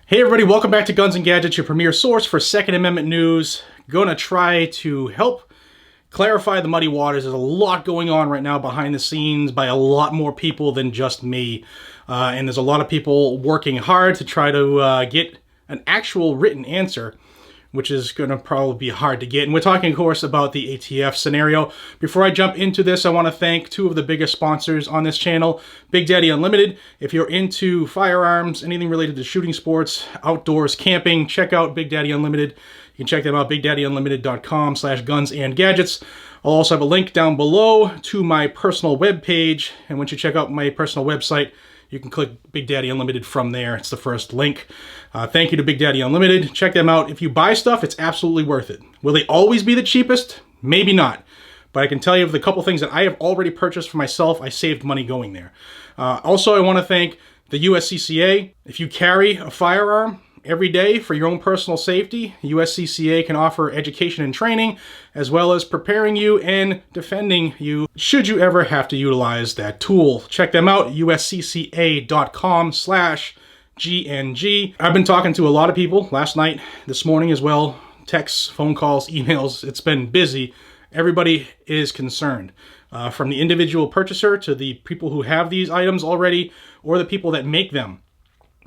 Hey everybody, welcome back to Guns and Gadgets, your premier source for Second Amendment news. Gonna try to help clarify the muddy waters. There's a lot going on right now behind the scenes by a lot more people than just me. And there's a lot of people working hard to try to get an actual written answer, which is going to probably be hard to get. And we're talking, of course, about the ATF scenario. Before I jump into this, I want to thank two of the biggest sponsors on this channel, Big Daddy Unlimited. If you're into firearms, anything related to shooting sports, outdoors, camping, check out Big Daddy Unlimited. You can check them out, bigdaddyunlimited.com/gunsandgadgets. I'll also have a link down below to my personal webpage. And once you check out my personal website, you can click Big Daddy Unlimited from there. It's the first link. Thank you to Big Daddy Unlimited. Check them out. If you buy stuff, it's absolutely worth it. Will they always be the cheapest? Maybe not. But I can tell you of the couple things that I have already purchased for myself, I saved money going there. Also, I want to thank the USCCA. If you carry a firearm every day for your own personal safety, USCCA can offer education and training, as well as preparing you and defending you should you ever have to utilize that tool. Check them out, uscca.com/GNG. I've been talking to a lot of people last night, this morning as well, texts, phone calls, emails. It's been busy. Everybody is concerned, from the individual purchaser to the people who have these items already, or the people that make them.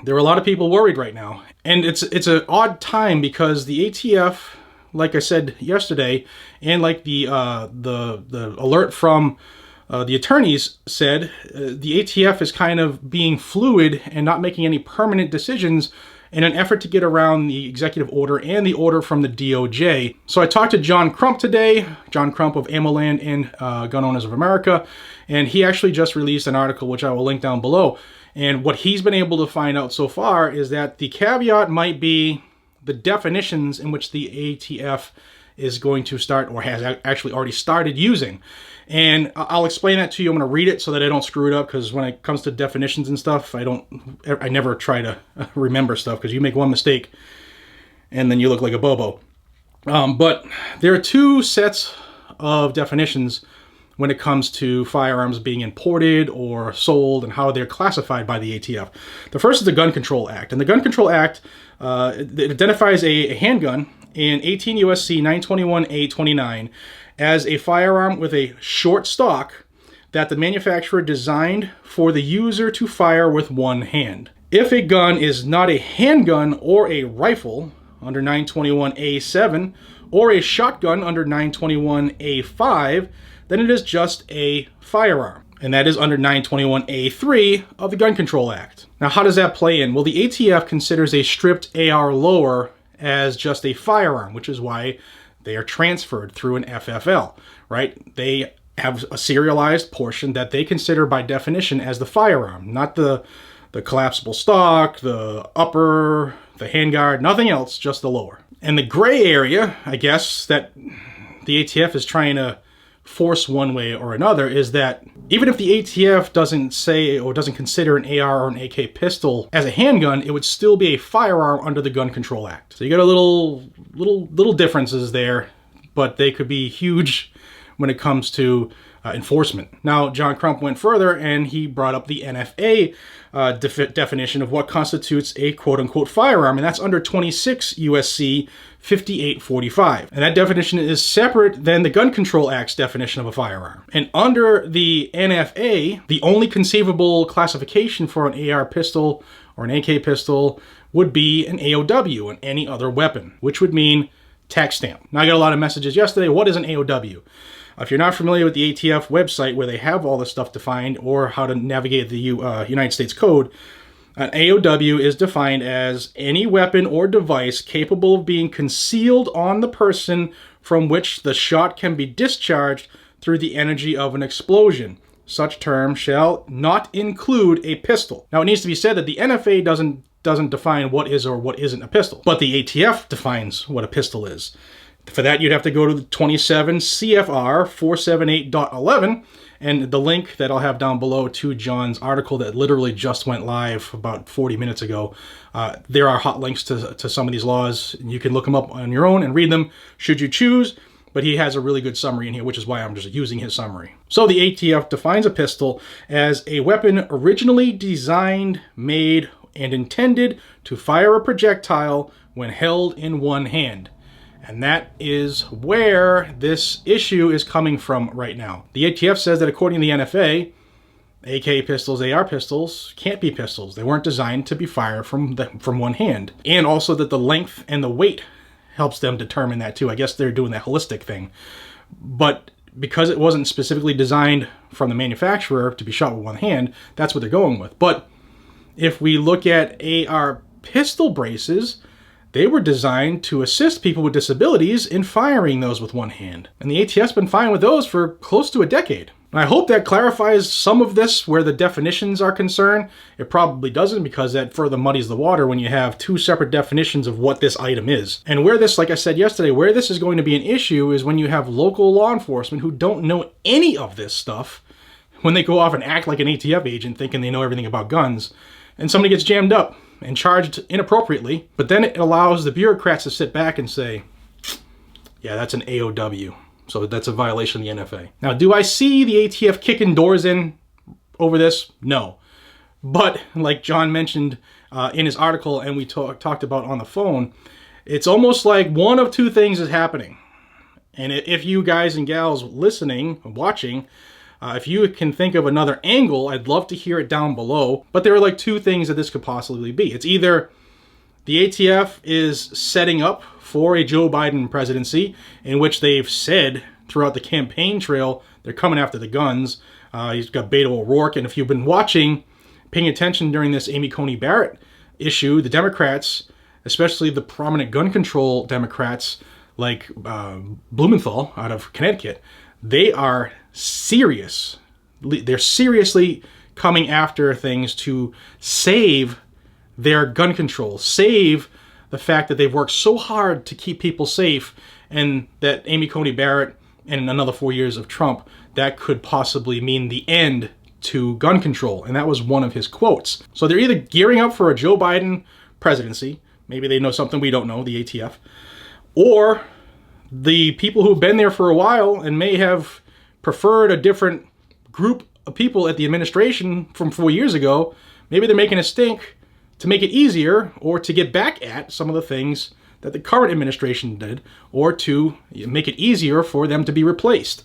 There are a lot of people worried right now. And it's an odd time because the ATF, like I said yesterday, and like the alert from the attorneys said, the ATF is kind of being fluid and not making any permanent decisions in an effort to get around the executive order and the order from the DOJ. So I talked to John Crump today, John Crump of AmmoLand and Gun Owners of America, and he actually just released an article, which I will link down below. And what he's been able to find out so far is that the caveat might be the definitions in which the ATF is going to start, or has actually already started using. And I'll explain that to you. I'm going to read it so that I don't screw it up, because when it comes to definitions and stuff, I never try to remember stuff, because you make one mistake and then you look like a bobo. But there are two sets of definitions when it comes to firearms being imported or sold and how they're classified by the ATF. The first is the Gun Control Act. And the Gun Control Act it identifies a handgun in 18 USC 921A29 as a firearm with a short stock that the manufacturer designed for the user to fire with one hand. If a gun is not a handgun or a rifle under 921A7 or a shotgun under 921A5, then it is just a firearm. And that is under 921A3 of the Gun Control Act. Now, how does that play in? Well, the ATF considers a stripped AR lower as just a firearm, which is why they are transferred through an FFL, right? They have a serialized portion that they consider by definition as the firearm, not the collapsible stock, the upper, the handguard, nothing else, just the lower. And the gray area, I guess, that the ATF is trying to force one way or another is that even if the ATF doesn't say or doesn't consider an AR or an AK pistol as a handgun, it would still be a firearm under the Gun Control Act. So you got a little differences there, but they could be huge when it comes to enforcement. Now, John Crump went further and he brought up the NFA definition of what constitutes a quote-unquote firearm, and that's under 26 USC 5845. And that definition is separate than the Gun Control Act's definition of a firearm. And under the NFA, the only conceivable classification for an AR pistol or an AK pistol would be an AOW, and any other weapon, which would mean tax stamp. Now, I got a lot of messages yesterday. What is an AOW? If you're not familiar with the ATF website where they have all this stuff defined, or how to navigate the United States Code, an AOW is defined as any weapon or device capable of being concealed on the person from which the shot can be discharged through the energy of an explosion. Such term shall not include a pistol. Now, it needs to be said that the NFA doesn't define what is or what isn't a pistol, but the ATF defines what a pistol is. For that, you'd have to go to the 27 CFR 478.11, and the link that I'll have down below to John's article that literally just went live about 40 minutes ago. There are hot links to some of these laws. You can look them up on your own and read them should you choose. but he has a really good summary in here, which is why I'm just using his summary. So the ATF defines a pistol as a weapon originally designed, made, and intended to fire a projectile when held in one hand. And that is where this issue is coming from right now. The ATF says that according to the NFA, AK pistols, AR pistols can't be pistols. They weren't designed to be fired from one hand. And also that the length and the weight helps them determine that too. I guess they're doing that holistic thing. But because it wasn't specifically designed from the manufacturer to be shot with one hand, that's what they're going with. But if we look at AR pistol braces, they were designed to assist people with disabilities in firing those with one hand. And the ATF's been fine with those for close to a decade. And I hope that clarifies some of this where the definitions are concerned. It probably doesn't, because that further muddies the water when you have two separate definitions of what this item is. And where this, like I said yesterday, where this is going to be an issue is when you have local law enforcement who don't know any of this stuff, when they go off and act like an ATF agent thinking they know everything about guns, and somebody gets jammed up and charged inappropriately, but then it allows the bureaucrats to sit back and say, yeah, that's an AOW. So that's a violation of the NFA. Now, do I see the ATF kicking doors in over this? No. But like John mentioned in his article and we talked about on the phone, it's almost like one of two things is happening. And if you guys and gals listening, watching, if you can think of another angle, I'd love to hear it down below. But there are like two things that this could possibly be. It's either the ATF is setting up for a Joe Biden presidency, in which they've said throughout the campaign trail they're coming after the guns. He's got Beto O'Rourke, and if you've been watching, paying attention during this Amy Coney Barrett issue, the Democrats, especially the prominent gun control Democrats like Blumenthal out of Connecticut, they are serious. They're seriously coming after things to save their gun control, save the fact that they've worked so hard to keep people safe, and that Amy Coney Barrett and another 4 years of Trump, that could possibly mean the end to gun control. And that was one of his quotes. So they're either gearing up for a Joe Biden presidency, maybe they know something we don't know, the ATF, or the people who've been there for a while and may have preferred a different group of people at the administration from 4 years ago, maybe they're making a stink to make it easier, or to get back at some of the things that the current administration did, or to make it easier for them to be replaced.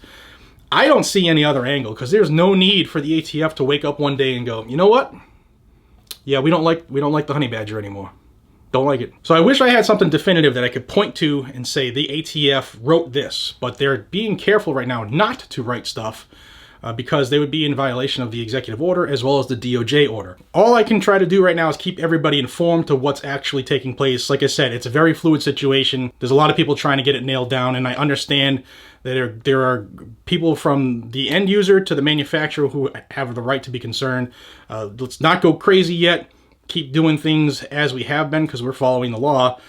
I don't see any other angle, because there's no need for the ATF to wake up one day and go, you know what? Yeah, we don't like the honey badger anymore. Don't like it. So I wish I had something definitive that I could point to and say the ATF wrote this, but they're being careful right now not to write stuff because they would be in violation of the executive order as well as the DOJ order. All I can try to do right now is keep everybody informed to what's actually taking place. Like I said, it's a very fluid situation. There's a lot of people trying to get it nailed down, and I understand that there are people from the end user to the manufacturer who have the right to be concerned. Let's not go crazy yet. Keep doing things as we have been, because we're following the law.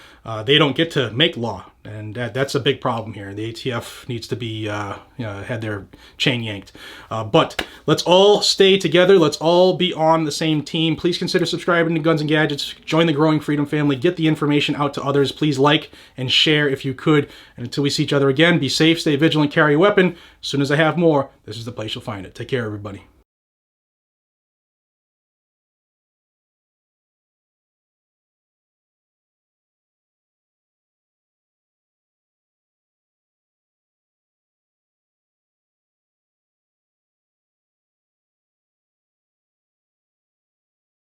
They don't get to make law, and that's a big problem here. The ATF needs to be had their chain yanked. But let's all stay together. Let's all be on the same team. Please consider subscribing to Guns and Gadgets. Join the growing freedom family. Get the information out to others. Please like and share if you could. And until we see each other again, be safe, stay vigilant, carry a weapon. As soon as I have more, this is the place you'll find it. Take care, everybody.